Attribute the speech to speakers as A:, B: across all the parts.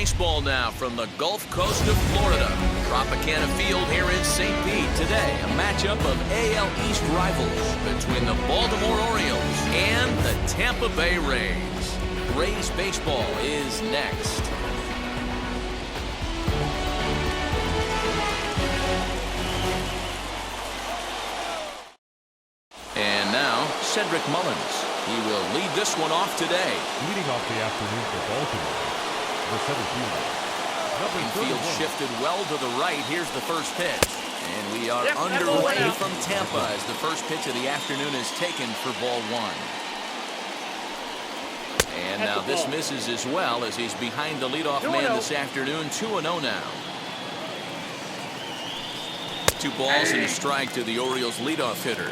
A: baseball now from the Gulf Coast of Florida. Tropicana Field here in St. Pete. Today, a matchup of AL East rivals between the Baltimore Orioles and the Tampa Bay Rays. Rays baseball is next. And now, Cedric Mullins. He will lead this one off today.
B: Leading off the afternoon for Baltimore, the center fielder.
A: Infield shifted well to the right. Here's the first pitch. And we are underway from Tampa as the first pitch of the afternoon is taken for ball one. And now this misses as well as he's behind the leadoff man this afternoon. 2-0 now. 2 balls and a strike to the Orioles leadoff hitter.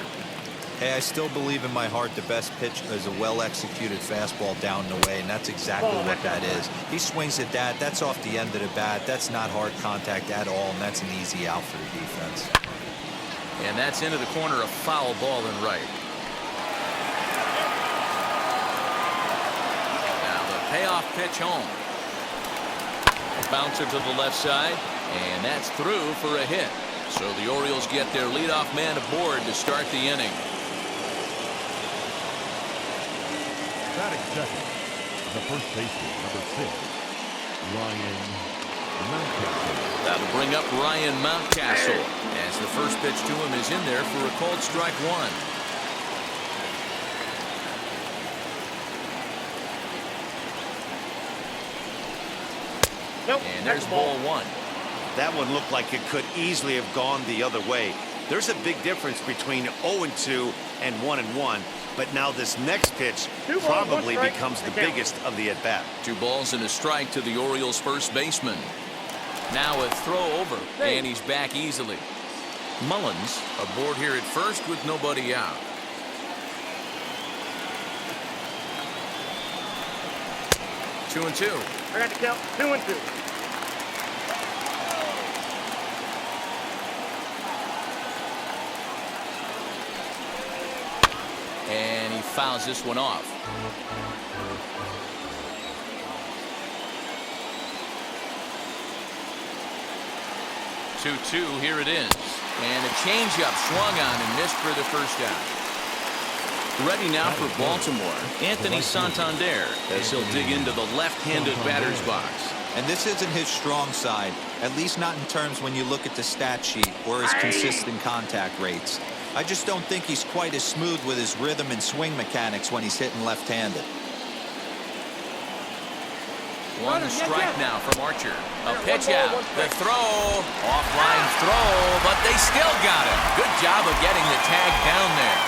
C: Hey, I still believe in my heart the best pitch is a well-executed fastball down the way, and that's exactly what that is. He swings at that. That's off the end of the bat. That's not hard contact at all, and that's an easy out for the defense.
A: And that's into the corner, a foul ball and right. Now the payoff pitch home. A bouncer to the left side, and that's through for a hit. So the Orioles get their leadoff man aboard to start the inning.
B: Batting second, the first baseman, number 6, Ryan Mountcastle.
A: That'll bring up Ryan Mountcastle as the first pitch to him is in there for a called strike one. And there's ball one.
D: That one looked like it could easily have gone the other way. There's a big difference between 0-2 and 1-1. But now this next pitch probably becomes the biggest of the at-bat.
A: 2 balls and a strike to the Orioles first baseman. Now a throw over, and he's back easily. Mullins aboard here at first with nobody out. Two and two.
E: I got the count. 2-2.
A: And he fouls this one off. Two, here it is. And a changeup swung on and missed for the first out. Ready now for Baltimore, Anthony Santander, as he'll dig into the left-handed batter's box.
C: And this isn't his strong side, at least not in terms when you look at the stat sheet or his consistent contact rates. I just don't think he's quite as smooth with his rhythm and swing mechanics when he's hitting left-handed.
A: One strike now from Archer. A pitch out. The throw. Offline throw, but they still got him. Good job of getting the tag down there.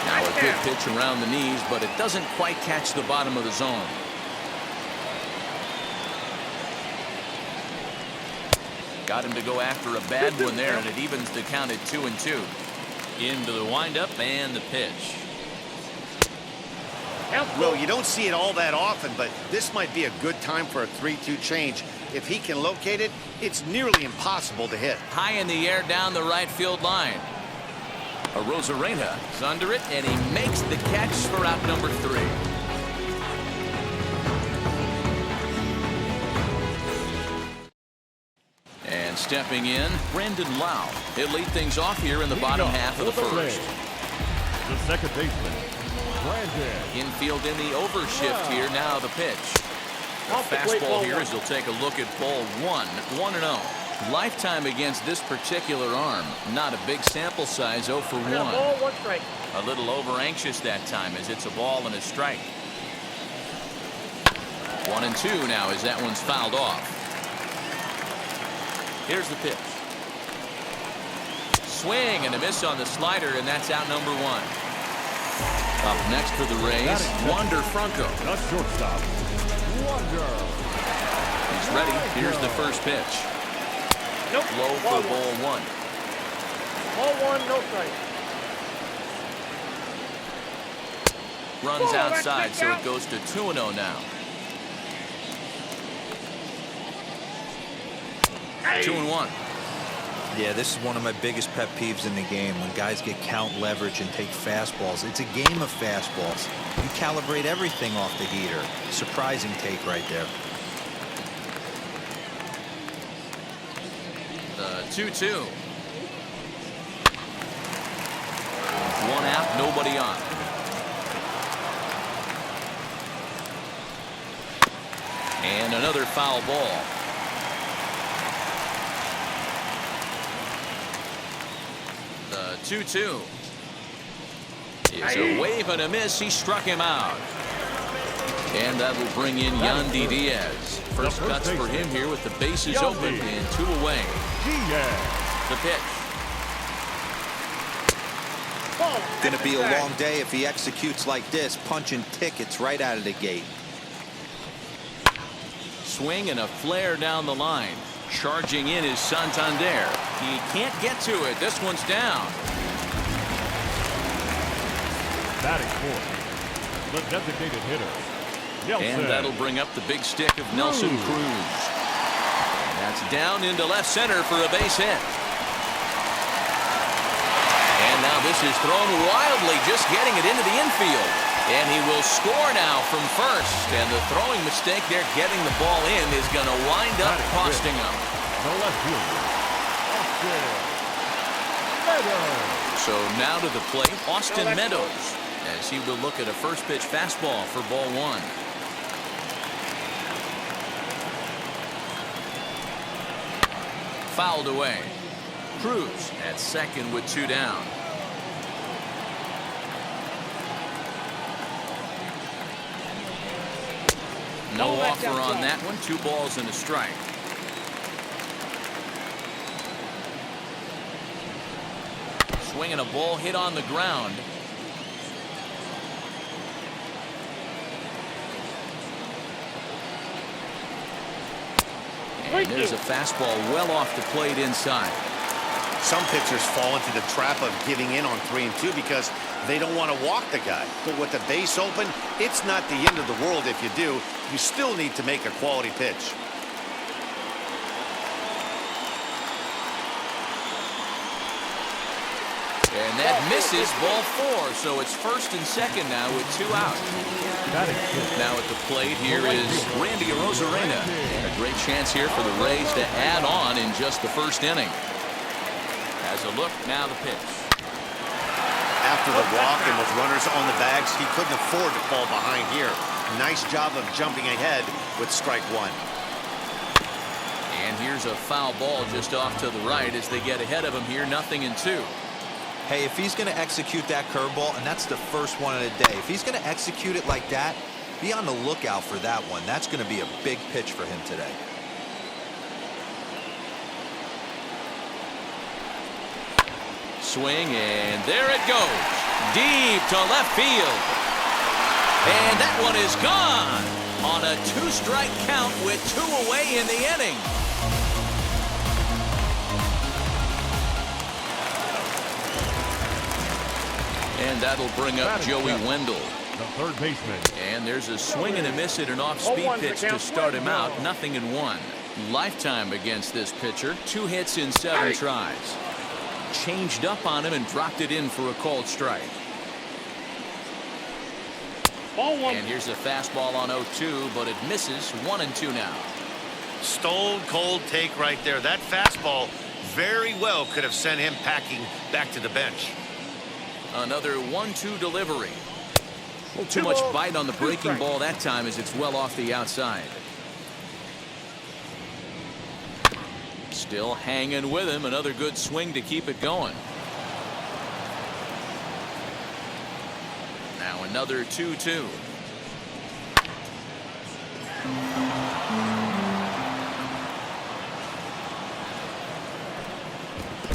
A: Now a good pitch around the knees, but it doesn't quite catch the bottom of the zone. Got him to go after a bad one there, and it evens the count at 2-2. Into the windup and the pitch.
D: Well, you don't see it all that often, but this might be a good time for a 3-2 change. If he can locate it, it's nearly impossible to hit.
A: High in the air down the right field line. A Rosarena is under it, and he makes the catch for out number 3. And stepping in, Brandon Lau. He'll lead things off here in the bottom half of the first.
B: The second baseman, Brandon.
A: Infield in the overshift here. Now the pitch. The fastball here as he'll take a look at ball 1. 1-0. Lifetime against this particular arm. Not a big sample size. 0 for 1. A little over anxious that time as it's a ball and a strike. 1-2 now as that one's fouled off. Here's the pitch. Swing and a miss on the slider, and that's out number 1. Up next for the Rays, Wander Franco.
B: The shortstop, Wander.
A: He's ready. Here's the first pitch. Low for ball 1.
E: Ball 1, no strike.
A: Runs outside, so it goes to 2-0 now. 2-1.
C: Yeah, this is one of my biggest pet peeves in the game, when guys get count leverage and take fastballs. It's a game of fastballs. You calibrate everything off the heater. Surprising take right there.
A: The 2-2. One out, nobody on. And another foul ball. The 2-2. Is a wave and a miss. He struck him out. And that will bring in Yandy Diaz. First cuts for him here with the bases open and 2 away. The pitch.
C: Going to be a long day if he executes like this, punching tickets right out of the gate.
A: Swing and a flare down the line. Charging in is Santander. He can't get to it. This one's down.
B: Batting fourth, the designated hitter, Nelson.
A: And that'll bring up the big stick of Nelson Cruz. And that's down into left center for a base hit. And now this is thrown wildly, just getting it into the infield. And he will score now from first. And the throwing mistake there, getting the ball in, is going to wind up costing him.
B: The left fielder, Austin Meadows.
A: So now to the plate, Austin Meadows, as he will look at a first pitch fastball for ball 1. Fouled away. Cruz at second with 2 down. No offer on that one. 2 balls and a strike. Swinging a ball hit on the ground. And there's a fastball well off the plate inside.
D: Some pitchers fall into the trap of giving in on 3 and 2 because they don't want to walk the guy. But with the base open, it's not the end of the world if you do. You still need to make a quality pitch.
A: And that misses, ball 4. So it's first and second now with 2 out. Now at the plate here is Randy Arozarena. A great chance here for the Rays to add on in just the first inning. As a look, now the pitch.
D: After the walk and with runners on the bags, he couldn't afford to fall behind here. Nice job of jumping ahead with strike 1.
A: And here's a foul ball just off to the right as they get ahead of him here, 0-2.
C: Hey, if he's going to execute that curveball, and that's the first one of the day, if he's going to execute it like that, be on the lookout for that one. That's going to be a big pitch for him today.
A: Swing, and there it goes. Deep to left field. And that one is gone on a 2-strike count with 2 away in the inning. And that'll bring up Joey Wendell.
B: The third baseman.
A: And there's a swing and a miss at an off-speed pitch to start him out. 0-1. Lifetime against this pitcher. 2 hits in 7 tries. Changed up on him and dropped it in for a called strike.
E: Ball 1.
A: And here's a fastball on 0-2, but it misses. 1-2 now.
D: Stone cold take right there. That fastball very well could have sent him packing back to the bench.
A: Another 1-2 delivery. A little too much bite on the breaking ball that time as it's well off the outside. Still hanging with him. Another good swing to keep it going. Now another 2-2.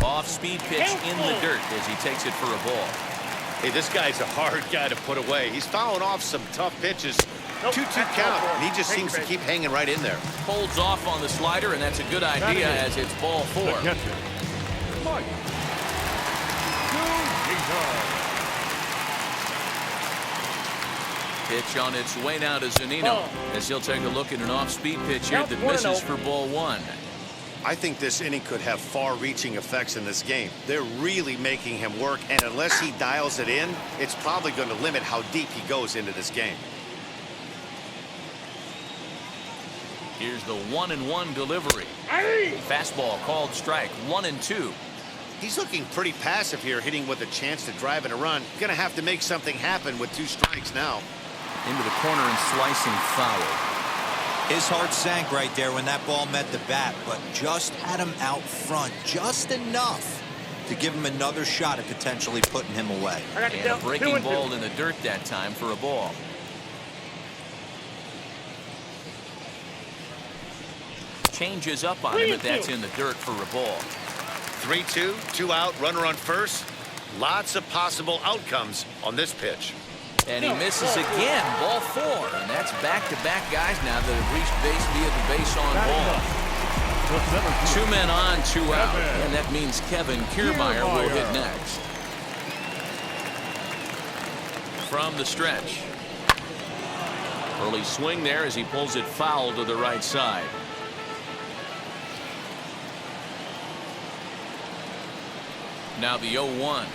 A: Off-speed pitch in the dirt as he takes it for a ball.
D: Hey, this guy's a hard guy to put away. He's fouling off some tough pitches. 2-2 count, and he just seems to keep hanging right in there.
A: Holds off on the slider, and that's a good idea as it's ball 4.
B: The catcher, Mike.
A: Pitch on its way now to Zunino as he'll take a look at an off-speed pitch here that misses for ball 1.
D: I think this inning could have far-reaching effects in this game. They're really making him work, and unless he dials it in, it's probably going to limit how deep he goes into this game.
A: Here's the 1-1 delivery. Fastball called strike. 1-2.
D: He's looking pretty passive here, hitting with a chance to drive in a run. Going to have to make something happen with 2 strikes now.
A: Into the corner and slicing foul.
C: His heart sank right there when that ball met the bat, but just had him out front just enough to give him another shot at potentially putting him away.
A: And a breaking ball in the dirt that time for a ball. Changes up on him, but that's in the dirt for a ball.
D: 3-2, 2 out, runner on first. Lots of possible outcomes on this pitch.
A: And he misses again. Ball 4. And that's back-to-back guys now that have reached base via the base on ball. 2 men on, 2 out. And that means Kevin Kiermaier will hit next. From the stretch. Early swing there as he pulls it foul to the right side. Now the 0-1.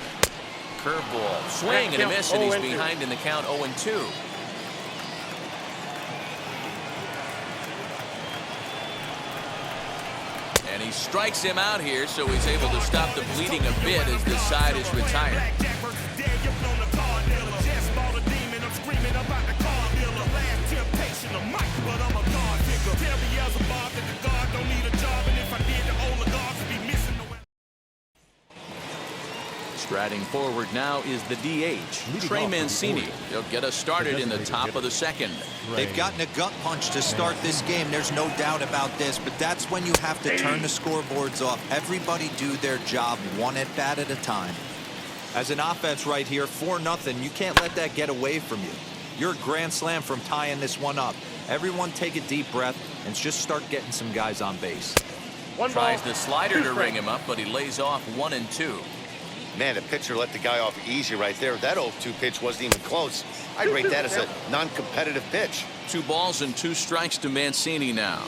A: Curveball, swing and a miss, and he's behind in the count 0-2. And he strikes him out here, so he's able to stop the bleeding a bit as this side is retired. Striding forward now is the DH, Trey Mancini. He'll get us started in the top of the second.
C: They've gotten a gut punch to start this game. There's no doubt about this, but that's when you have to turn the scoreboards off. Everybody do their job one at bat at a time. As an offense right here, 4-0, you can't let that get away from you. You're a grand slam from tying this one up. Everyone take a deep breath and just start getting some guys on base.
A: Tries the slider to ring him up, but he lays off 1-2.
D: Man, the pitcher let the guy off easy right there. That 0-2 pitch wasn't even close. I'd rate that as a non-competitive pitch.
A: 2 balls and 2 strikes to Mancini now.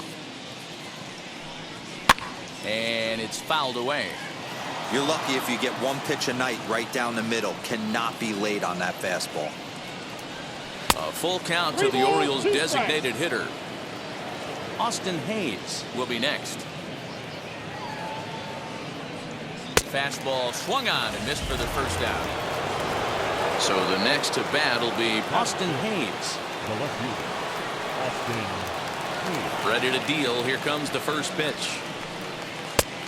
A: And it's fouled away.
C: You're lucky if you get 1 pitch a night right down the middle. Cannot be late on that fastball.
A: A full count to the Orioles' designated hitter. Austin Hayes will be next. Fastball swung on and missed for the first out. So the next to bat will be Austin Hayes.
B: The left fielder, Austin Hayes.
A: Ready to deal. Here comes the first pitch.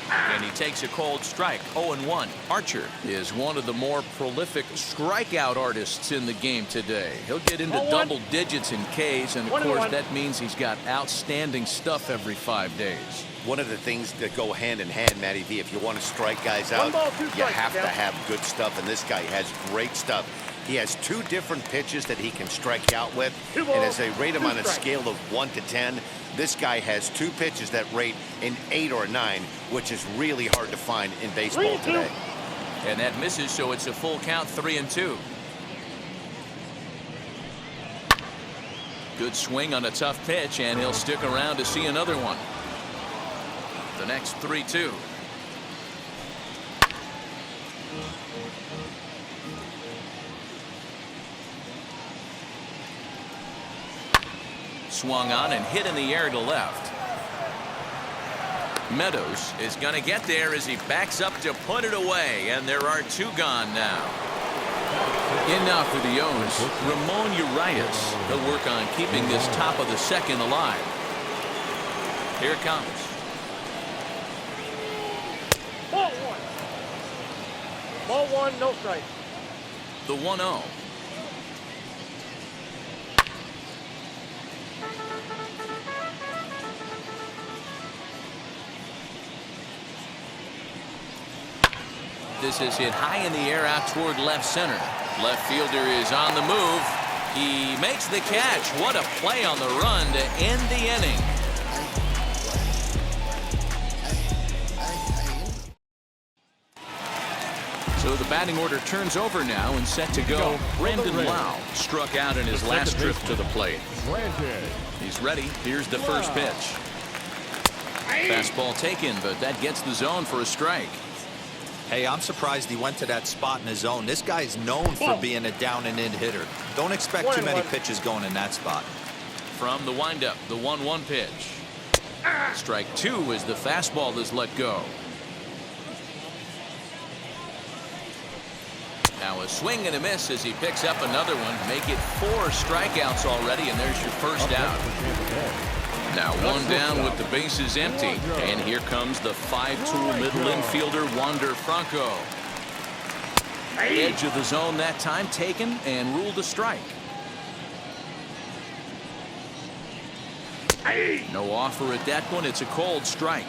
A: And he takes a cold strike. 0-1. Archer is one of the more prolific strikeout artists in the game today. He'll get into double digits in Ks, and of course that means he's got outstanding stuff every 5 days.
D: One of the things that go hand in hand, Matty V, if you want to strike guys out, you have to have good stuff, and this guy has great stuff. He has 2 different pitches that he can strike you out with, and as they rate him on a scale of 1 to 10, this guy has 2 pitches that rate an 8 or a 9, which is really hard to find in baseball today.
A: And that misses, so it's a full count, 3-2. Good swing on a tough pitch, and he'll stick around to see another one. The next 3-2. Swung on and hit in the air to left. Meadows is going to get there as he backs up to put it away, and there are 2 gone now. In now for the O's, Ramon Urias. He'll work on keeping this top of the second alive. Here it comes.
E: Ball 1. Ball 1, no strike.
A: The 1-0. This is hit high in the air out toward left center. Left fielder is on the move. He makes the catch. What a play on the run to end the inning. So the batting order turns over now and set to go. Brandon Lau struck out in his last trip to the plate. He's ready. Here's the first pitch. Fastball taken, but that gets the zone for a strike.
C: Hey, I'm surprised he went to that spot in his zone. This guy's known for being a down and in hitter. Don't expect too many pitches going in that spot.
A: From the windup, the 1-1 pitch. Strike 2 as the fastball is let go. Now a swing and a miss as he picks up another one. Make it 4 strikeouts already, and there's your first out. Now one down with the bases empty. And here comes the 5-tool middle infielder, Wander Franco. Edge of the zone that time taken and ruled a strike. No offer at that one. It's a cold strike.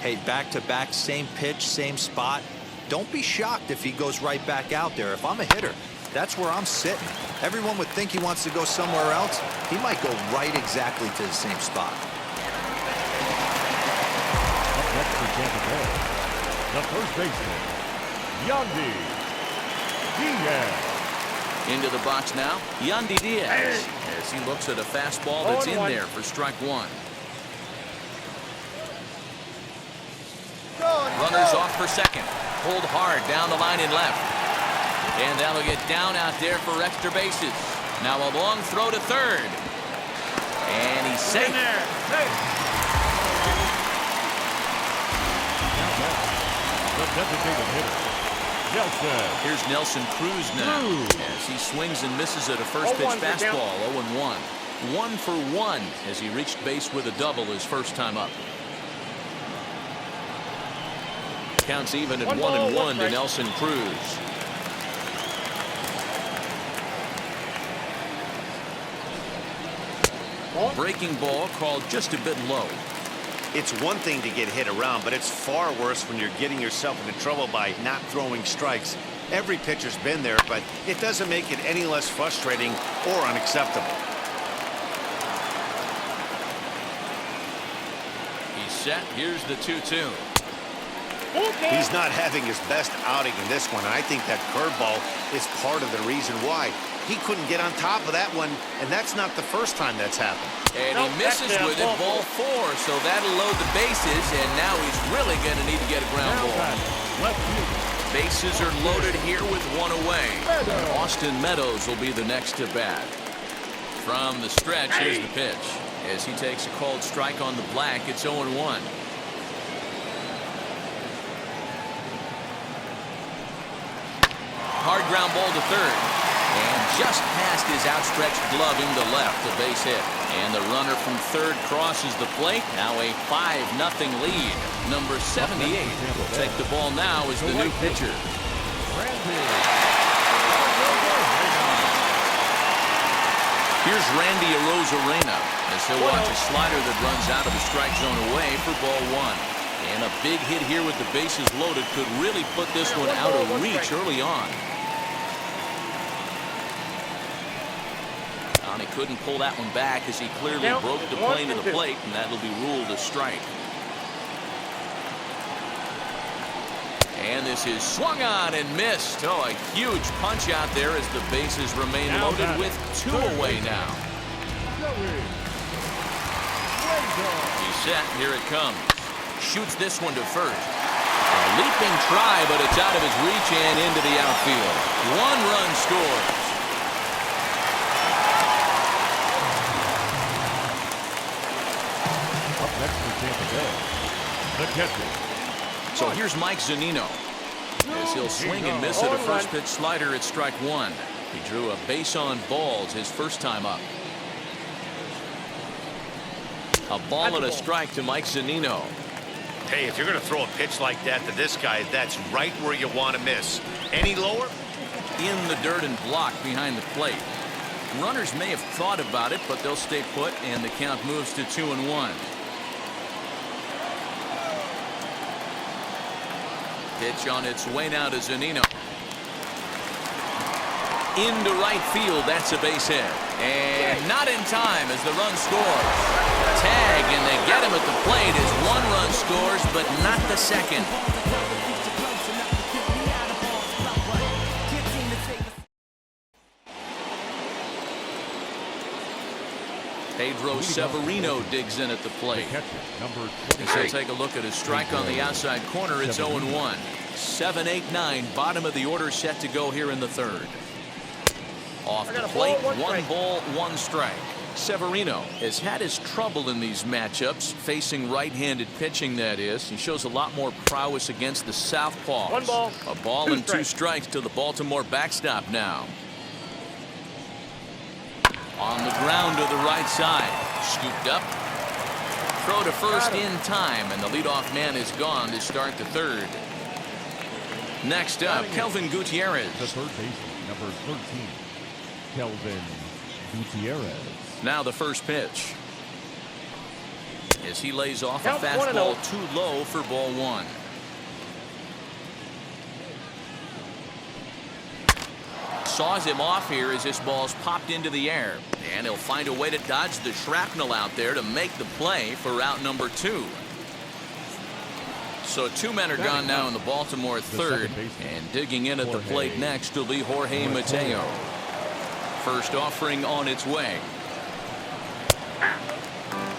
C: Hey, back-to-back, same pitch, same spot. Don't be shocked if he goes right back out there. If I'm a hitter, that's where I'm sitting. Everyone would think he wants to go somewhere else. He might go right exactly to the same spot.
B: Up next for Tampa Bay, the first baseman, Yandy Diaz.
A: Into the box now, Yandy Diaz, as he looks at a fastball that's in there for strike 1. Runners off for second. Hold hard down the line and left. And that'll get down out there for extra bases. Now a long throw to third. And he's safe.
B: The designated hitter, Nelson.
A: Here's Nelson Cruz now as he swings and misses at a first pitch fastball. 0-1. 1 for 1 as he reached base with a double his first time up. Counts even at 1-1 to Nelson Cruz. Breaking ball called just a bit low.
D: It's one thing to get hit around, but it's far worse when you're getting yourself into trouble by not throwing strikes. Every pitcher's been there, but it doesn't make it any less frustrating or unacceptable.
A: He's set. Here's the 2-2.
D: He's not having his best outing in this one, and I think that curveball is part of the reason why. He couldn't get on top of that one, and that's not the first time that's happened.
A: And he misses with it, ball 4, so that'll load the bases, and now he's really going to need to get a ground ball. Bases are loaded here with 1 away. Austin Meadows will be the next to bat. From the stretch, here's the pitch. As he takes a called strike on the black, it's 0-1. Hard ground ball to third. And just past his outstretched glove into left, a base hit. And the runner from third crosses the plate. Now a 5-0 lead. Number 78 will take the ball now as the new pitcher. Here's Randy Arozarena as he'll watch a slider that runs out of the strike zone away for ball 1. And a big hit here with the bases loaded could really put this one out of reach early on. He couldn't pull that one back as he clearly broke the plane of the plate, and that'll be ruled a strike. And this is swung on and missed. Oh, a huge punch out there as the bases remain loaded with 2 away now. He's set. Here it comes. Shoots this one to first. A leaping try, but it's out of his reach and into the outfield. 1 run scores.
B: Next for Tampa Bay, the catcher.
A: So here's Mike Zunino as he'll swing and miss at a first pitch slider at strike 1. He drew a base on balls his first time up. A ball and a strike to Mike Zunino.
D: Hey, if you're going to throw a pitch like that to this guy, that's right where you want to miss. Any lower?
A: In the dirt and blocked behind the plate. Runners may have thought about it, but they'll stay put, and the count moves to 2-1. Pitch on its way now to Zunino. Into right field, that's a base hit. And not in time as the run scores. Tag, and they get him at the plate as 1 run scores, but not the second. Pedro Severino digs in at the plate.
B: Catcher, number
A: As he'll take a look at a strike on the outside corner. It's 0-1. 7, 8, 9. Bottom of the order set to go here in the third. Off the plate, one ball, one strike. Severino has had his trouble in these matchups, facing right-handed pitching, that is. He shows a lot more prowess against the southpaws.
E: One ball,
A: a ball and two strikes to the Baltimore backstop now. On the ground to the right side. Scooped up. Throw to first in time, and the leadoff man is gone to start the third. Next up, Kelvin Gutierrez.
B: The third baseman, number 13, Kelvin Gutierrez.
A: Now the first pitch. As he lays off a fastball too low for ball one. Saws him off here as this ball's popped into the air. And he'll find a way to dodge the shrapnel out there to make the play for out number 2. So 2 men are gone now in the Baltimore third. And digging in at the plate next will be Jorge Mateo. First offering on its way.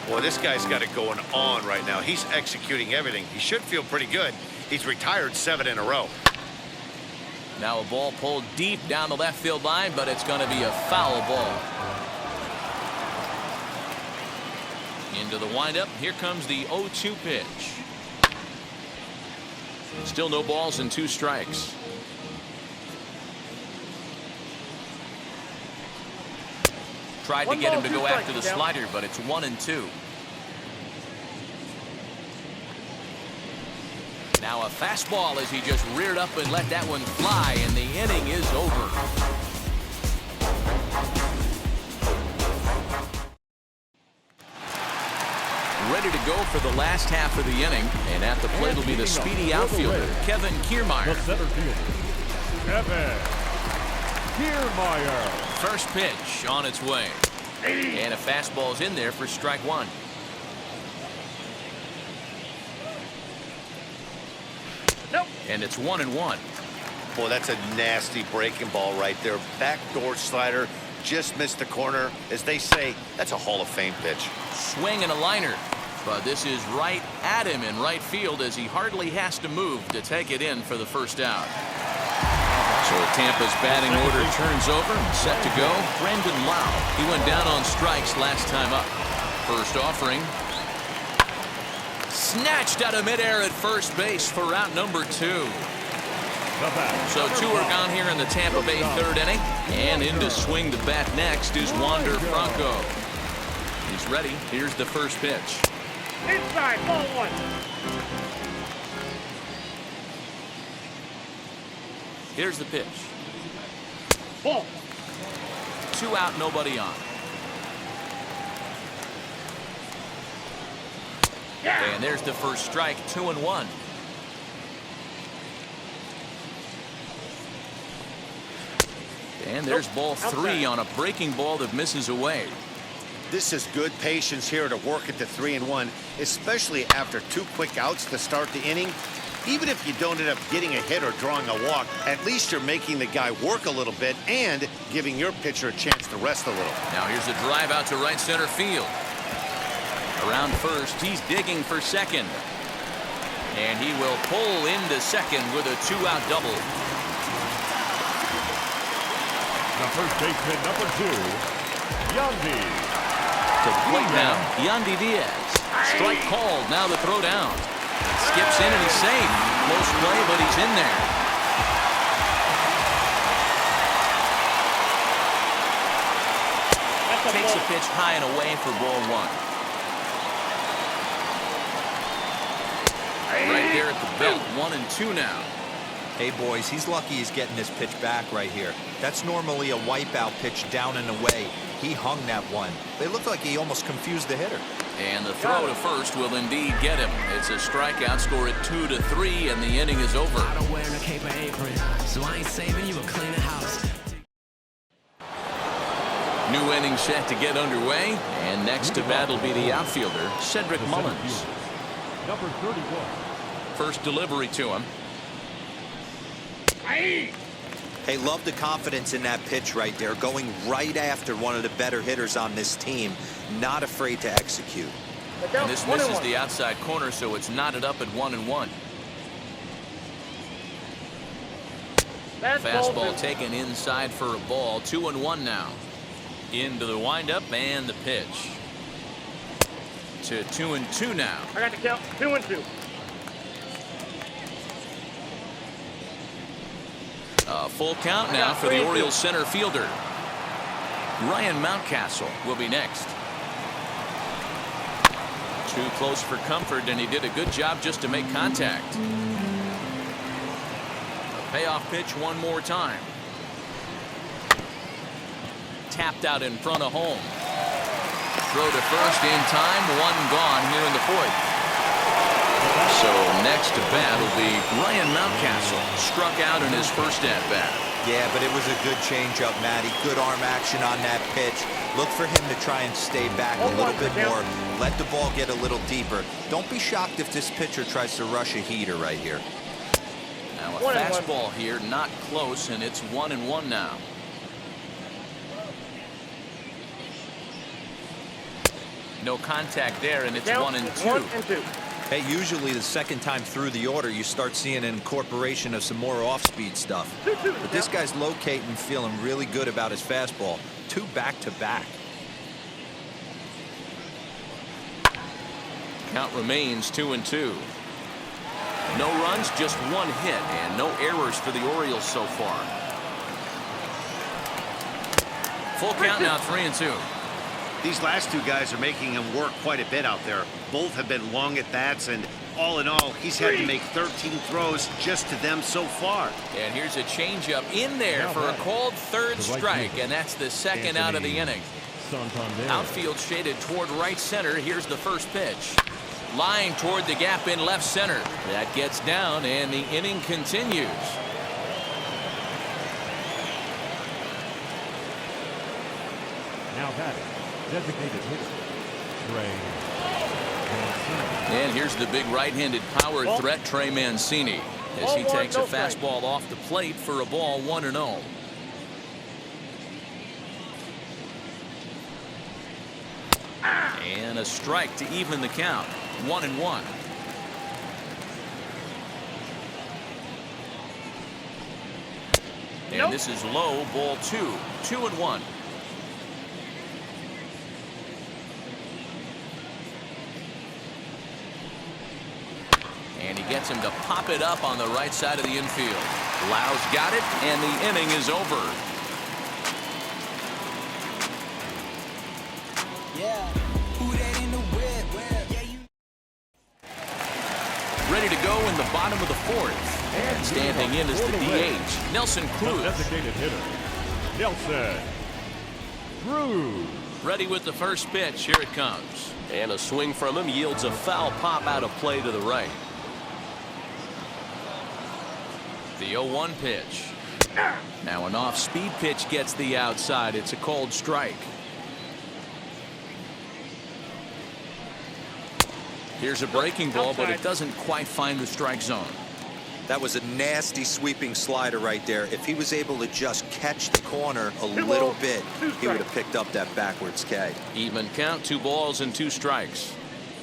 D: Well, this guy's got it going on right now. He's executing everything. He should feel pretty good. He's retired 7 in a row.
A: Now a ball pulled deep down the left field line, but it's going to be a foul ball. Into the windup. Here comes the 0-2 pitch. Still no balls and 2 strikes. Tried to get him to go after the slider, but it's 1-2. Now a fastball as he just reared up and let that one fly, and the inning is over. Ready to go for the last half of the inning, and at the plate will be the speedy outfielder, Kevin Kiermaier.
B: The center fielder, Kevin Kiermaier.
A: First pitch on its way. And a fastball's in there for strike 1.
E: Nope.
A: And it's 1-1.
D: Boy, that's a nasty breaking ball right there. Backdoor slider, just missed the corner. As they say, that's a Hall of Fame pitch.
A: Swing and a liner. But this is right at him in right field as he hardly has to move to take it in for the first out. So Tampa's batting order turns over and set to go. Brandon Lau. He went down on strikes last time up. First offering. Snatched out of midair at first base for out number 2. So 2 are gone here in the Tampa Bay third inning. And in to swing the bat next is Wander Franco. He's ready. Here's the first pitch.
E: Inside, ball 1.
A: Here's the pitch.
E: Ball.
A: 2 out, nobody on. And there's the first strike, 2-1. And there's ball 3 on a breaking ball that misses away.
D: This is good patience here to work at the 3-1, especially after 2 quick outs to start the inning. Even if you don't end up getting a hit or drawing a walk, at least you're making the guy work a little bit and giving your pitcher a chance to rest a little.
A: Now here's a drive out to right center field. Around first, he's digging for second. And he will pull into second with a 2-out double.
B: The first baseman, number 2, Yandy.
A: To the plate now, Yandy Diaz. Strike called, now the throw down. Skips in and he's safe. Close play, but he's in there. Takes a pitch high and away for ball 1. Right there at the belt, 1-2 now.
C: Hey, boys, he's lucky he's getting this pitch back right here. That's normally a wipeout pitch down and away. He hung that one. It looked like he almost confused the hitter.
A: And the throw to first will indeed get him. It's a strikeout, score at 2-3, and the inning is over.
F: I don't wear a cape or apron, so I ain't saving you a clean house.
A: New inning set to get underway, and next to bat will be the outfielder, Cedric Mullins.
B: Number 31.
A: First delivery to him.
C: Hey, love the confidence in that pitch right there. Going right after one of the better hitters on this team. Not afraid to execute.
A: And this misses the outside corner, so it's knotted up at 1-1. Fastball taken inside for a ball. 2-1 now. Into the windup and the pitch. To 2-2 now.
E: I got the count. 2-2.
A: A full count now for the Orioles center fielder. Ryan Mountcastle will be next. Too close for comfort, and he did a good job just to make contact. A payoff pitch one more time. Tapped out in front of home. Throw to first in time. One gone here in the fourth. So next to bat will be Ryan Mountcastle. Struck out in his first at bat.
C: Yeah, but it was a good changeup, Matty. Good arm action on that pitch. Look for him to try and stay back a little bit more. Let the ball get a little deeper. Don't be shocked if this pitcher tries to rush a heater right here.
A: Now a fastball here, not close, and it's 1-1 now. No contact there, and it's 1-2.
C: Hey, usually the second time through the order, you start seeing an incorporation of some more off-speed stuff. But this guy's locating, feeling really good about his fastball. 2 back-to-back.
A: Count remains 2-2. No runs, just 1 hit, and no errors for the Orioles so far. Full count now, 3-2.
D: These last 2 guys are making him work quite a bit out there. Both have been long at bats, and all in all, he's had to make 13 throws just to them so far.
A: And here's a changeup in there for a called third strike, and that's the second out of the inning. Outfield shaded toward right center. Here's the first pitch. Line toward the gap in left center. That gets down, and the inning continues.
B: Now batting, designated hitter, Trey Mancini.
A: And here's the big right-handed power threat, Trey Mancini, as he takes a fastball off the plate for a ball, 1-0. And a strike to even the count, 1-1. And this is low, ball 2, 2-1. And he gets him to pop it up on the right side of the infield. Lau's got it, and the inning is over. Ready to go in the bottom of the fourth. And standing in is the DH, Nelson Cruz.
B: Designated hitter, Nelson Cruz.
A: Ready with the first pitch. Here it comes. And a swing from him yields a foul pop out of play to the right. The 0-1 pitch. Now an off-speed pitch gets the outside. It's a called strike. Here's a breaking ball, but it doesn't quite find the strike zone.
C: That was a nasty sweeping slider right there. If he was able to just catch the corner a little bit, he would have picked up that backwards K.
A: Even count, 2 balls and 2 strikes.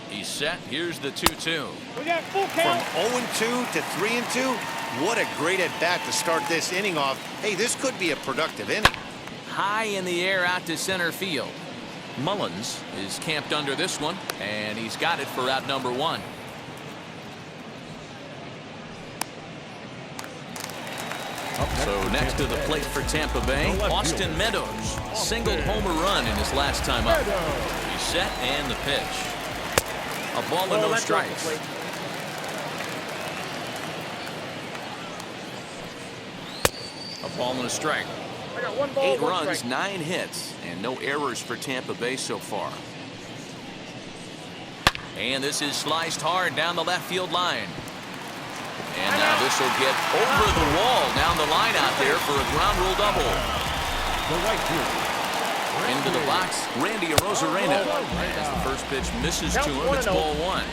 A: He's set. Here's the 2-2.
E: We got full
D: From
E: count.
D: 0-2 to 3-2, what a great at-bat to start this inning off. Hey, this could be a productive inning.
A: High in the air out to center field. Mullins is camped under this one, and he's got it for out number 1. So next to the plate for Tampa Bay, Austin Meadows singled homer run in his last time up. He's set, and the pitch. A ball and no strikes. A ball and a strike.
E: I got 1 ball,
A: 8
E: 1
A: runs,
E: strike.
A: 9 hits, and no errors for Tampa Bay so far. And this is sliced hard down the left field line. And now this will get over the wall down the line out there for a ground rule double.
B: The right fielder,
A: Into the box, Randy Arozarena. As the first pitch misses to him, it's ball 1.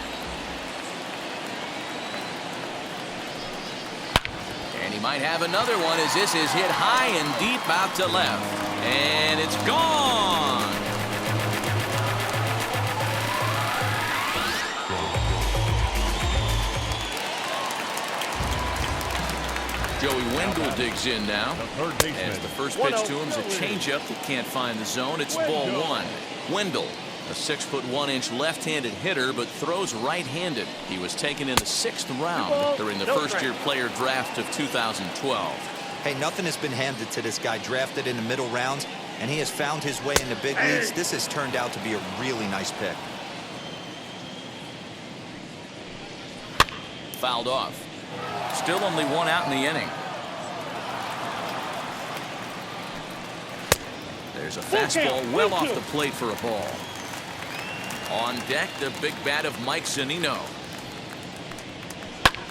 A: And he might have another one as this is hit high and deep out to left. And it's gone. Joey Wendell digs in now. As the first pitch to him is a changeup that can't find the zone. It's ball one. Wendell, a 6'1" left-handed hitter, but throws right-handed. He was taken in the 6th round during the first-year player draft of 2012.
C: Hey, nothing has been handed to this guy. Drafted in the middle rounds, and he has found his way in the big leagues. This has turned out to be a really nice pick.
A: Fouled off. Still only one out in the inning. There's a fastball well off the plate for a ball. On deck, the big bat of Mike Zunino.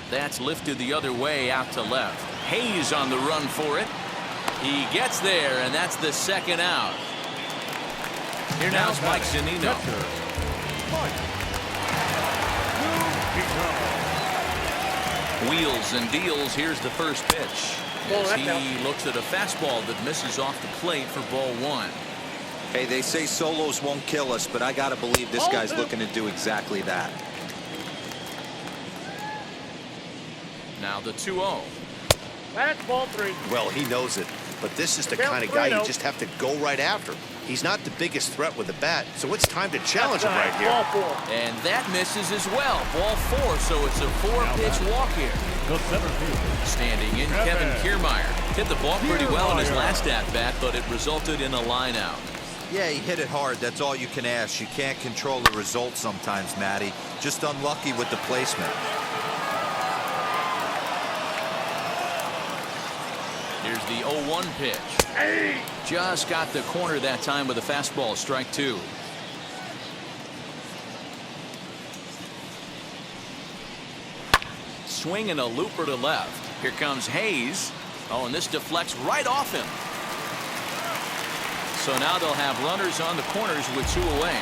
A: That's lifted the other way out to left. Hayes on the run for it. He gets there, and that's the second out. Here now's Mike Zunino. Wheels and deals. Here's the first pitch. As he looks at a fastball that misses off the plate for ball one.
C: Hey, they say solos won't kill us, but I gotta believe this guy's looking to do exactly that.
A: Now the 2-0.
E: That's ball three.
D: Well, he knows it, but this is the kind of guy you just have to go right after. He's not the biggest threat with the bat, so it's time to challenge him right here.
E: Ball four.
A: And that misses as well. Ball four, so it's a 4-pitch walk here. Standing in, Kevin Kiermaier hit the ball pretty well in his last at-bat, but it resulted in a line out.
C: Yeah, he hit it hard. That's all you can ask. You can't control the result sometimes, Matty. Just unlucky with the placement.
A: Here's the 0-1 pitch. Just got the corner that time with a fastball. Strike two. Swing and a looper to left. Here comes Hayes. Oh, and this deflects right off him. So now they'll have runners on the corners with two away.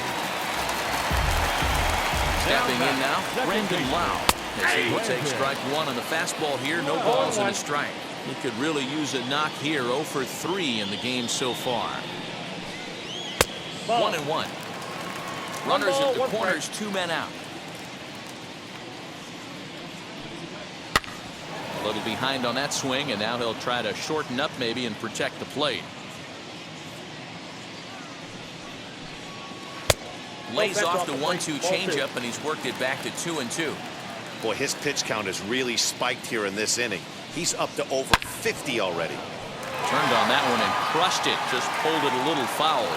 A: Stepping in now, Brandon Lau. As he will take strike one on the fastball here. No balls and a strike. He could really use a knock here. 0 for 3 in the game so far. 1-1. Runners at the corners, 2 men out. A little behind on that swing, and now he'll try to shorten up maybe and protect the plate. Lays off the 1-2 changeup, and he's worked it back to 2-2.
D: Boy, his pitch count has really spiked here in this inning. He's up to over 50 already.
A: Turned on that one and crushed it. Just pulled it a little foul.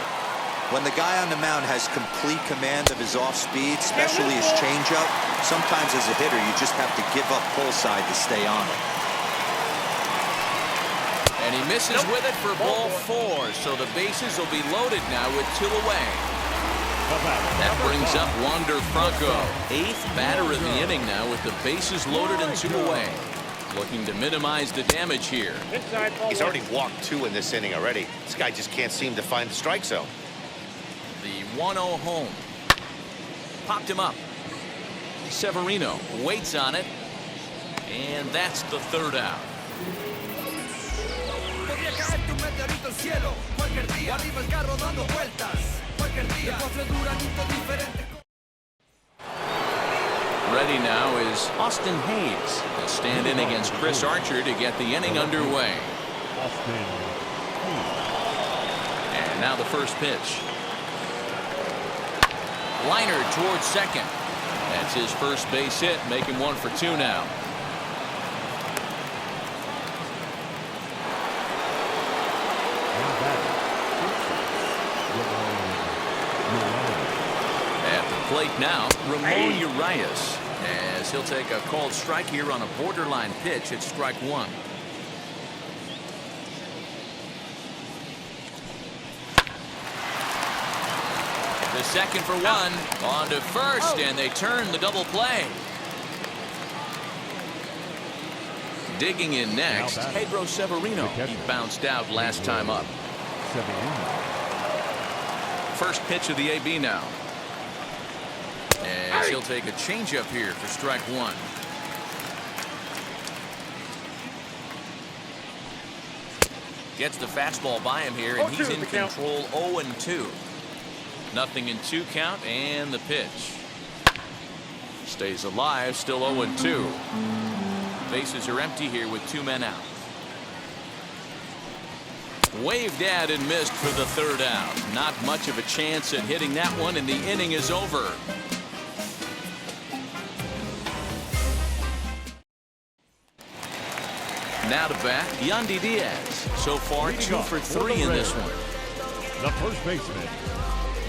C: When the guy on the mound has complete command of his off speed, especially his changeup, sometimes as a hitter you just have to give up pull side to stay on it.
A: And he misses with it for ball 4. So the bases will be loaded now with 2 away. That brings up Wander Franco, 8th batter of the inning now with the bases loaded and 2 away. Looking to minimize the damage here.
D: He's already walked 2 in this inning already. This guy just can't seem to find the strike zone.
A: The 1-0 home. Popped him up. Severino waits on it. And that's the 3rd out. Ready now is Austin Hayes. He'll stand in against Chris Archer to get the inning underway. And now the first pitch. Liner towards second. That's his first base hit, making 1 for 2 now. At the plate now, Ramon Urias, as he'll take a called strike here on a borderline pitch at strike 1. The second for 1, on to first, and they turn the double play. Digging in next, Pedro Severino. He bounced out last time up. First pitch of the AB now. As he'll take a changeup here for strike 1. Gets the fastball by him here, and he's in control. 0-2. Nothing in 2 count, and the pitch. Stays alive, still 0-2. Bases are empty here with 2 men out. Waved at and missed for the 3rd out. Not much of a chance at hitting that one, and the inning is over. Now to bat, Yandy Diaz. So far, 2 for 3 in this one.
B: The first baseman,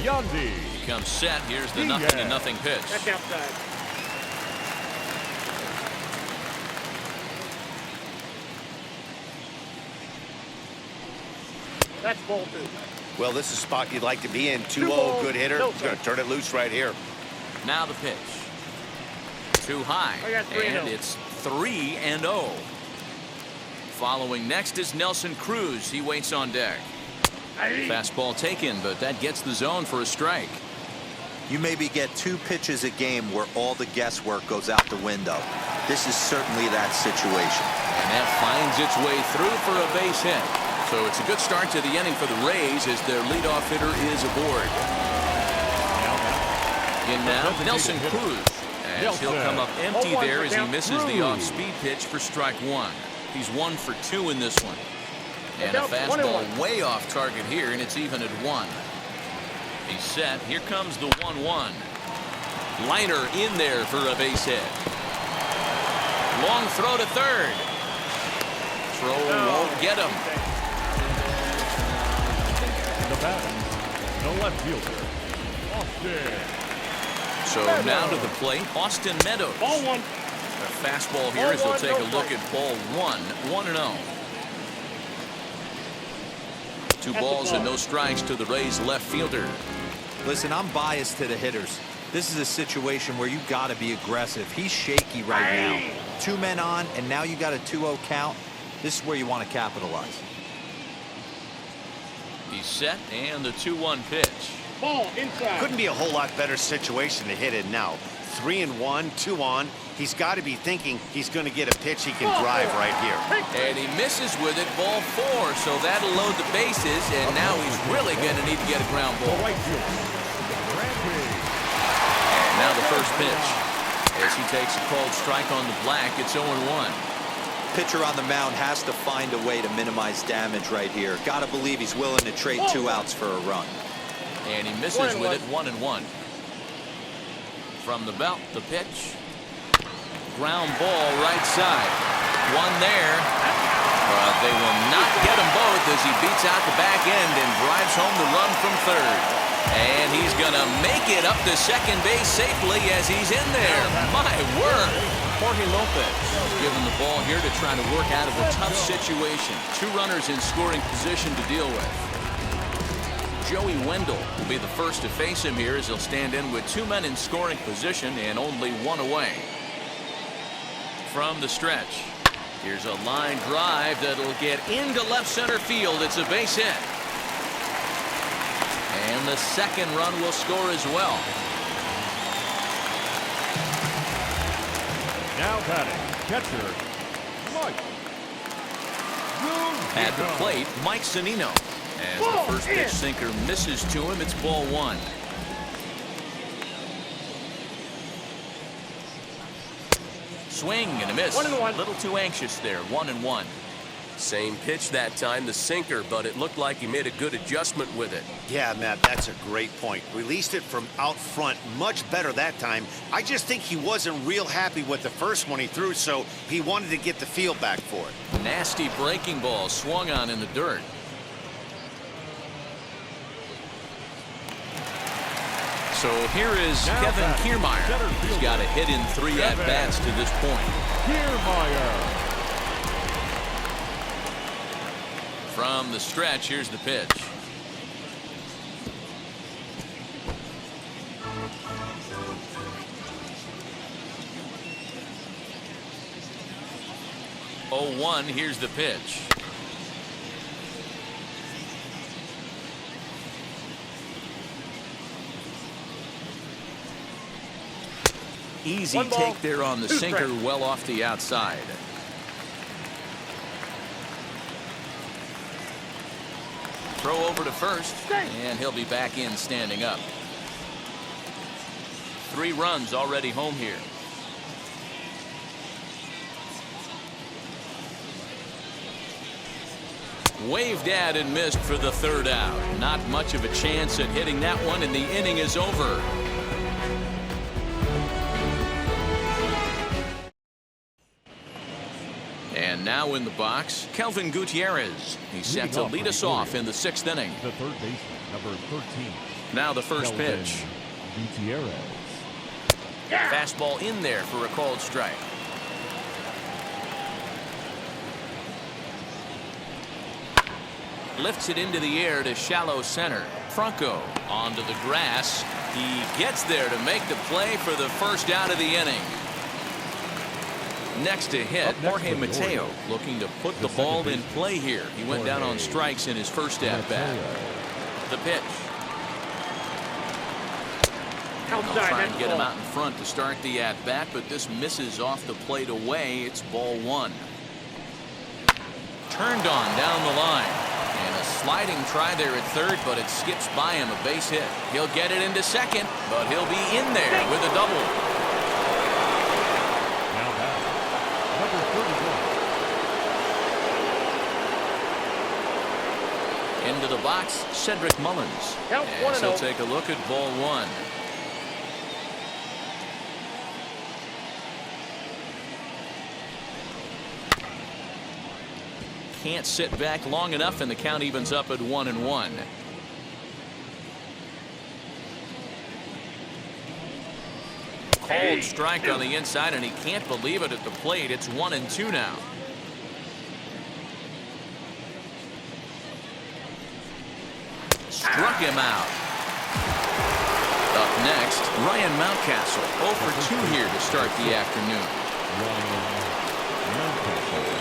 B: Yandy.
A: He comes set. Here's the 0-0 pitch.
E: That's outside. That's ball 2.
D: Well, this is a spot you'd like to be in. 2-0,
E: balls,
D: good hitter.
E: no
D: He's going to turn it loose right here.
A: Now the pitch. Too high. And it's 3-0. Following next is Nelson Cruz. He waits on deck. Fastball taken, but that gets the zone for a strike.
C: You maybe get 2 pitches a game where all the guesswork goes out the window. This is certainly that situation.
A: And that finds its way through for a base hit. So it's a good start to the inning for the Rays as their leadoff hitter is aboard. In now, Nelson Cruz. As he'll come up empty there as he misses the off-speed pitch for strike 1. He's 1 for 2 in this one. And a fastball way off target here, and it's even at 1. He's set. Here comes the 1-1. Liner in there for a base hit. Long throw to 3rd. Throw won't get him.
B: The batter, the left fielder, Austin.
A: So now to the plate, Austin Meadows.
E: Ball 1.
A: A fastball here as he'll take a look at ball 1. 1-0. 2 balls and no strikes to the Rays left fielder.
C: Listen, I'm biased to the hitters. This is a situation where you got to be aggressive. He's shaky right now. 2 men on, and now you got a 2-0 count. This is where you want to capitalize.
A: He's set, and the 2-1 pitch.
E: Ball inside.
D: Couldn't be a whole lot better situation to hit it now. 3-1, 2 on. He's got to be thinking he's going to get a pitch he can drive right here.
A: And he misses with it, ball 4, so that'll load the bases, and now he's really going to need to get a ground ball.
B: The right fielder,
A: And now the first pitch. As he takes a called strike on the black, it's 0-1.
C: Pitcher on the mound has to find a way to minimize damage right here. Got to believe he's willing to trade 2 outs for a run.
A: And he misses with it, 1-1. From the belt, the pitch. Ground ball right side. 1 there. But they will not get them both as he beats out the back end and drives home the run from 3rd. And he's going to make it up to second base safely as he's in there. My word. Jorge Lopez given the ball here to try to work out of a tough situation. 2 runners in scoring position to deal with. Joey Wendell will be the first to face him here as he'll stand in with 2 men in scoring position and only 1 away. From the stretch, here's a line drive that'll get into left center field. It's a base hit. And the 2nd run will score as well.
B: now batting, catcher, Mike.
A: At the plate, Mike Zunino. As the first pitch sinker misses to him, it's ball 1. Swing and a miss.
E: 1-1.
A: A little too anxious there. 1-1.
G: Same pitch that time, the sinker, but it looked like he made a good adjustment with it.
D: Yeah, Matt, that's a great point. Released it from out front much better that time. I just think he wasn't real happy with the first one he threw, so he wanted to get the feel back for it.
A: Nasty breaking ball swung on in the dirt. So here is
B: Now
A: Kevin
B: batting,
A: Kiermaier.
B: center
A: He's
B: fielder,
A: got a hit in 3
B: Kevin
A: at-bats to this point.
B: Kiermaier.
A: From the stretch, here's the pitch. Oh, 1, here's the pitch. Easy take there on the sinker, well off the outside. Throw over to first, and he'll be back in standing up. 3 runs already home here. Waved at and missed for the 3rd out. Not much of a chance at hitting that one, and the inning is over. And now in the box, Kelvin Gutierrez. He's set to lead us off in the 6th inning.
B: The third baseman, number 13.
A: Now the first
B: Kelvin
A: pitch.
B: Gutierrez.
A: Fastball in there for a called strike. Lifts it into the air to shallow center. Franco onto the grass. He gets there to make the play for the first out of the inning. Next to hit, Jorge Mateo looking to put the ball in play here. He went down on strikes in his first at-bat. The pitch. They'll try and get him out in front to start the at-bat, but this misses off the plate away. It's ball 1. Turned on down the line. And a sliding try there at third, but it skips by him, a base hit. He'll get it into second, but he'll be in there with a double.
B: Now back, number 31.
A: Into the box, Cedric Mullins. As he'll take a look at ball 1. Can't sit back long enough, and the count evens up at 1-1. Cold strike on the inside, and he can't believe it at the plate. It's 1-2 now. Struck him out. Up next, Ryan Mountcastle. 0 for 2 here to start the afternoon.
B: Ryan Mountcastle.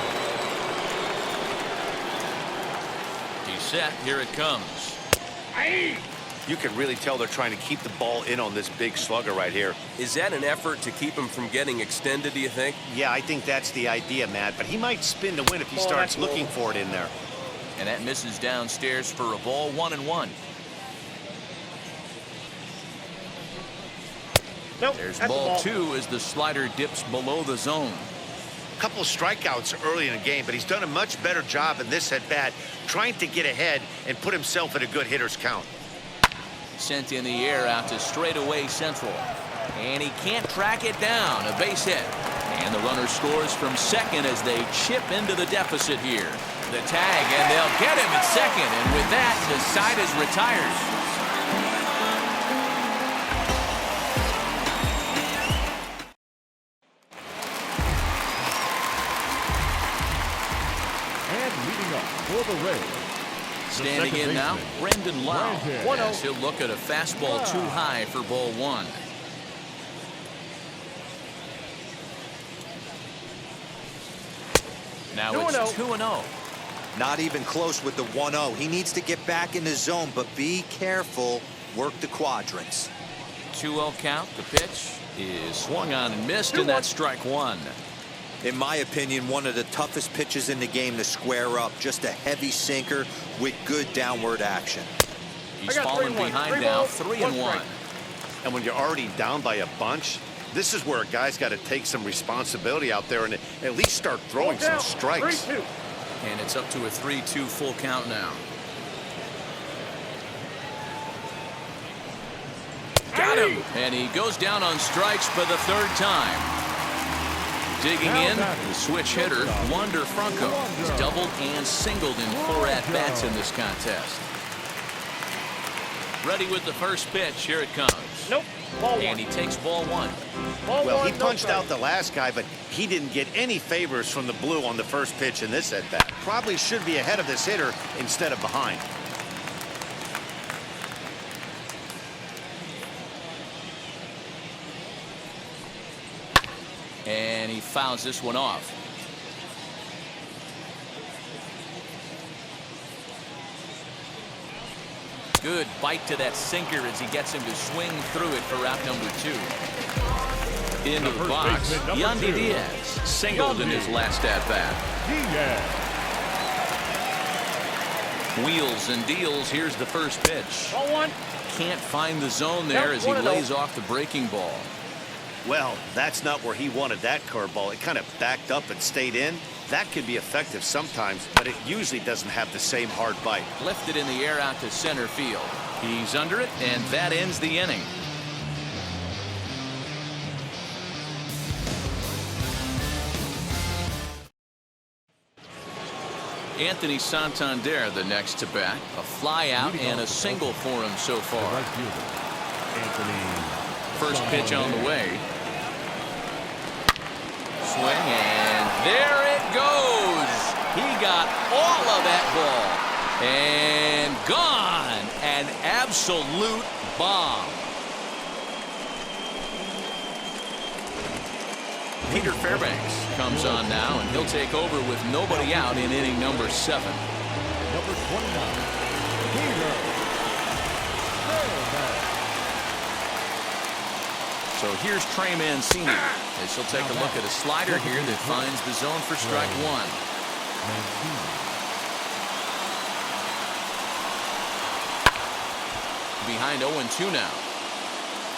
A: Set. Here it comes.
D: You can really tell they're trying to keep the ball in on this big slugger right here.
G: Is that an effort to keep him from getting extended, do you think?
D: Yeah, I think that's the idea, Matt, but he might spin to win if he starts looking for it in there.
A: And that misses downstairs for a ball. 1-1.
E: Nope,
A: there's ball 2 as the slider dips below the zone.
D: Couple of strikeouts early in the game, but he's done a much better job in this at-bat trying to get ahead and put himself at a good hitter's count.
A: Sent in the air out to straightaway central, and he can't track it down. A base hit, and the runner scores from second as they chip into the deficit here. The tag, and they'll get him at second, and with that, the side is retired.
B: For the Rays.
A: Standing in now, Brendan Lau. As he'll look at a fastball too high for ball 1. Now it's 2-0.
C: Not even close with the 1-0. He needs to get back in the zone, but be careful. Work the quadrants.
A: 2-0 count. The pitch is swung on and missed, and that's strike 1.
C: In my opinion, one of the toughest pitches in the game to square up. Just a heavy sinker with good downward action.
A: He's fallen behind now, 3-1.
D: And when you're already down by a bunch, this is where a guy's got to take some responsibility out there and at least start throwing some strikes.
A: And it's up to a 3-2 full count now. Got him. And he goes down on strikes for the 3rd time. Digging in, the switch hitter, Wander Franco. He's doubled and singled in 4 at-bats in this contest. Ready with the first pitch. Here it comes.
E: Nope. Ball 1.
A: And he takes ball 1.
D: Well, he punched out the last guy, but he didn't get any favors from the blue on the first pitch in this at-bat. Probably should be ahead of this hitter instead of behind.
A: And he fouls this one off. Good bite to that sinker as he gets him to swing through it for out number 2. Into the box, Yandy Diaz singled in his last at-bat. Wheels and deals. Here's the first pitch.
E: Ball one.
A: Can't find the zone there as he lays off the breaking ball.
D: Well, that's not where he wanted that curveball. It kind of backed up and stayed in. That can be effective sometimes, but it usually doesn't have the same hard bite.
A: Lifted in the air out to center field. He's under it, and that ends the inning. Anthony Santander the next to bat. A fly out and a single for him so far.
B: Right fielder, Anthony.
A: First pitch on the way. Swing, and there it goes. He got all of that ball. And gone. An absolute bomb. Peter Fairbanks comes on now, and he'll take over with nobody out in inning number 7.
B: Number 29, Peter Fairbanks.
A: So here's Trey Mancini as he'll take a look at a slider here that finds the zone for strike 1. Behind 0-2 now.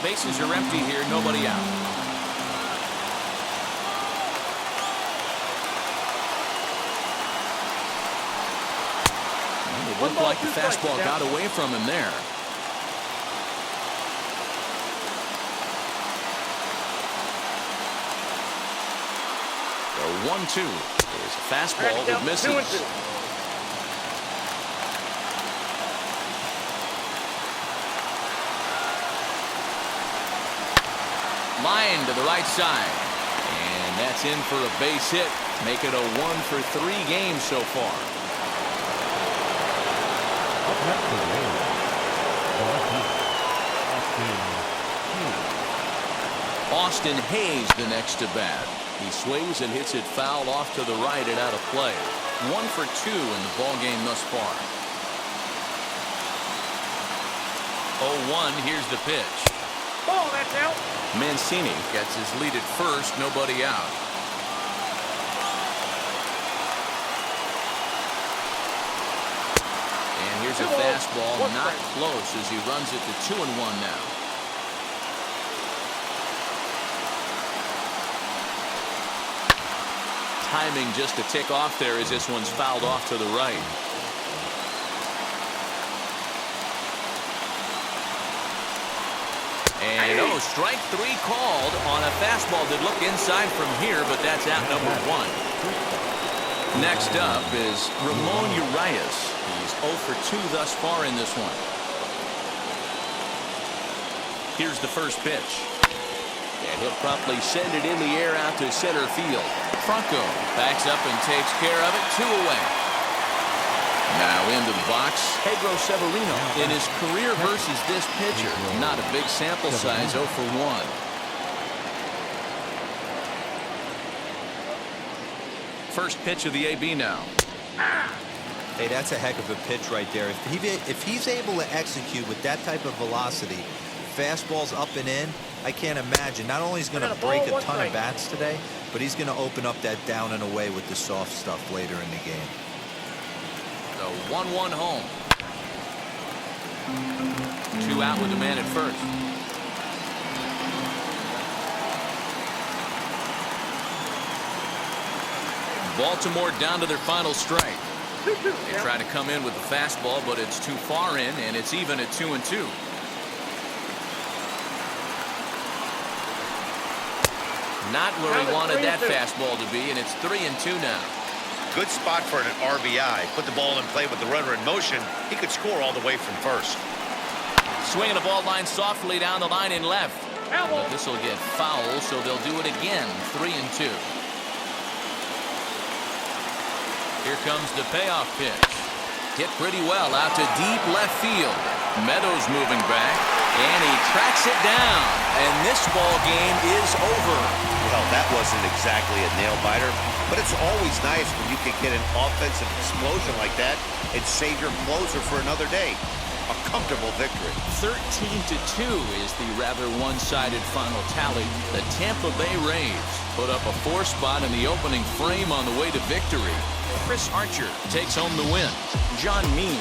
A: Bases are empty here, nobody out. It looked like the fastball got away from him there. The 1-2 is a fastball that misses. Line to the right side. And that's in for a base hit. Make it a 1-for-3 game so far. Austin Hayes the next to bat. He swings and hits it foul off to the right and out of play. 1-for-2 in the ball game thus far. 0-1. Here's the pitch.
E: Ball, that's out.
A: Mancini gets his lead at first, nobody out. And here's a fastball, not close as he runs it to 2-1 now. Timing just a tick off there as this one's fouled off to the right. And strike 3 called on a fastball that looked inside from here, but that's out number 1. Next up is Ramon Urias. He's 0-for-2 thus far in this one. Here's the first pitch. And he'll promptly send it in the air out to center field. Franco backs up and takes care of it. 2 away. Now into the box, Pedro Severino. In his career versus this pitcher, not a big sample size, 0-for-1. First pitch of the AB now.
C: Hey, that's a heck of a pitch right there. If he's able to execute with that type of velocity, fastballs up and in, I can't imagine. Not only is he going to break a ton of bats today, but he's going to open up that down and away with the soft stuff later in the game.
A: The 1-1 home. 2 out with a man at first. Baltimore down to their final strike. They try to come in with the fastball, but it's too far in, and it's even at 2-2. Not where he wanted that fastball to be, and it's 3-2 now.
D: Good spot for an RBI. Put the ball in play with the runner in motion. He could score all the way from first.
A: Swinging the ball line softly down the line in left. But this will get foul, so they'll do it again. 3-2. Here comes the payoff pitch. Hit pretty well out to deep left field. Meadows moving back, and he tracks it down. And this ball game is over.
D: Well, that wasn't exactly a nail-biter, but it's always nice when you can get an offensive explosion like that and save your closer for another day. A comfortable victory.
A: 13-2 is the rather one-sided final tally. The Tampa Bay Rays put up a 4 spot in the opening frame on the way to victory. Chris Archer takes home the win. John Means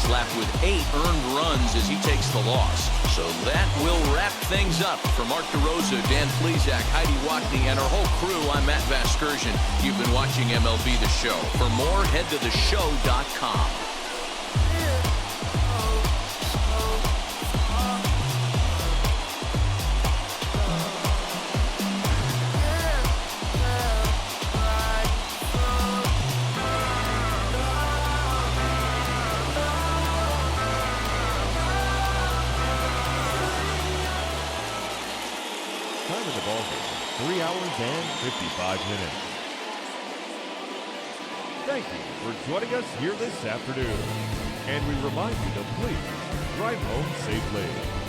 A: slapped with 8 earned runs as he takes the loss. So that will wrap things up. For Mark DeRosa, Dan Plesac, Heidi Watney, and our whole crew, I'm Matt Vasgersian. You've been watching MLB The Show. For more, head to theshow.com.
B: Time of the ball game, 3 hours and 55 minutes. Thank you for joining us here this afternoon. And we remind you to please drive home safely.